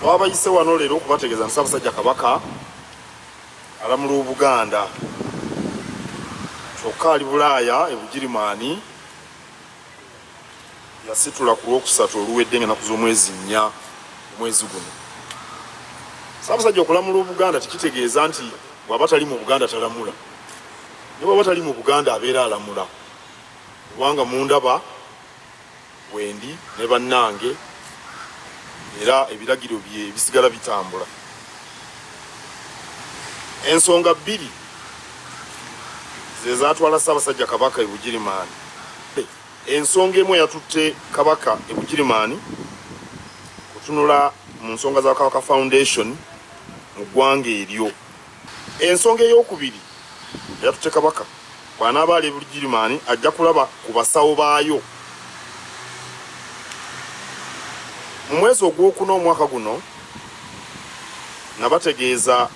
Twabayise wano leero okubategeeza nti Ssaabasajja Kabaka alamula Obuganda kyokka ali Bulaaya e Bugirimaani yasitula ku Lwokusatu oluwedde ng'ennaku z'omwezi 4 omwezi guno. Ssaabasajja okulamula Obuganda tekitegeeza nti bw'aba tali mu Buganda talamula, ne bw'aba tali mu Buganda abeera alamula, kubanga mundaba wendi ne bannange era ebiragiro bye bisigala bitambula. Ensonga bbiri ze zaatwala Ssaabasajja Kabaka e Bugirimaani. Ensonga emu yatutte Kabaka e Bugirimaani kutunula mu nsonga za Kabaka Foundation mu ggwanga eryo. Ensonga ey'okubiri yatutte Kabaka bw'anaaba ali e Bugirimaani ajja kulaba ku basawo baayo. Mu mwezi ogwokuna omwaka guno nabategeeza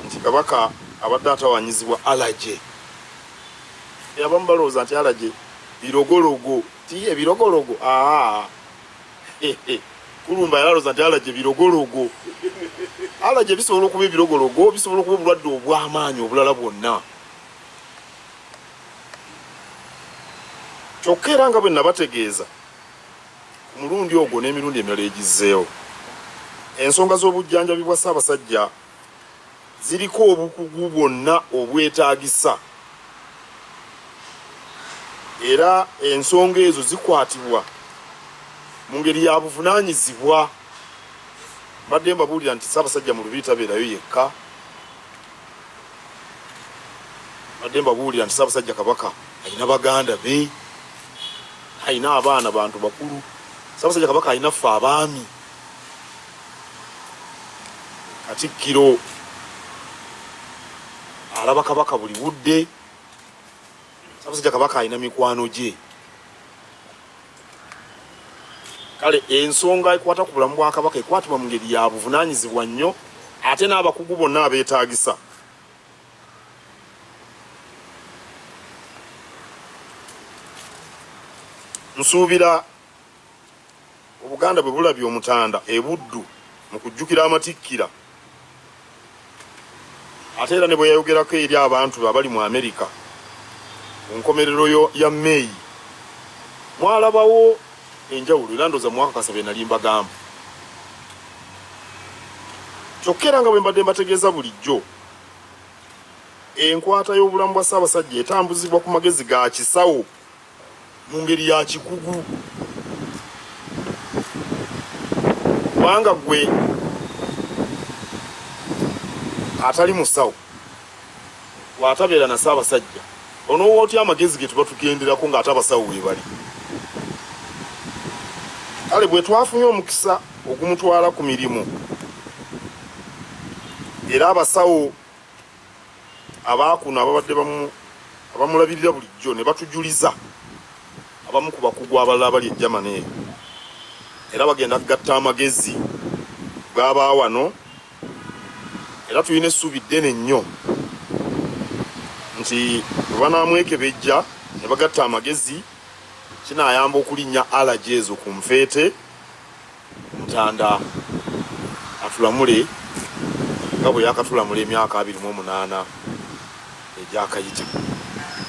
nti Kabaka abadde atawanyizibwa alaje. Abamu balowooza nti alaje birogologo, ti ebirogologo Kulumba yalowooza nti alaje birogologo. Alaje bisobola okuba ebirogologo, bisobola okuba obulwadde obw'amaanyi obulala bwonna. Kyokka era nga bwe nabategeeza ku mulundi ogwo n'emirundi emirala egizzeewo, ensonga z'obujjanjabi bwa Ssaabasajja ziriko obukugu bwonna obwetaagisa, era ensonga ezo zikwatibwa mu ngeri ya buvunaanyizibwa. Mbadde mbabuulira nti Ssaabasajja mu lubiri tabeerayo yekka. Mbadde mbabuulira nti Ssaabasajja Kabaka alina baganda be, alina abaana bantu bakulu. Ssaabasajja Kabaka alina ffe abaami, Katikkiro alaba Kabaka buli budde. Ssaabasajja Kabaka alina mikwano gye. Kale ensonga ekwata ku bulamu bwa Kabaka ekwatibwa mu ngeri ya buvunaanyizibwa nnyo, ate n'abakugu bonna abeetaagisa. Nsuubira Obuganda bwe bulabye Omutanda e Buddu mu kujjukira amatikkira, ate era ne bwe yayogerako eri abantu abali mu Amerika ku nkomerero ya May, mwalabawo enjawulo era ndooza mwaka Kasabe nali mbagamba. Kyokka era nga bwe mbadde mbategeeza bulijjo, enkwata y'obulamu bwa Ssaabasajja etambuzibwa ku magezi ga kisawo mu ngeri ya kikugu, kubanga gwe atali musawo bw'atabeera na Ssaabasajja onoowa otya amagezi ge tuba tugenderako ng'ate abasawo we bali. Kale bwe twafunye omukisa ogumutwala ku mirimu, era abasawo abaakuno ababadde abamulabirira bulijjo ne batujuliza abamu ku bakugu abalala abali e Germany eyo, era bagenda kugatta amagezi g'aba wano, era tulina essuubi ddene nnyo nti bwe banaamwekebejja ne bagatta amagezi kinaayamba okulinnya alaje ezo ku nfeete, Mutanda atulamule nga bwe yakatulamula emyaka 28 egyakayita.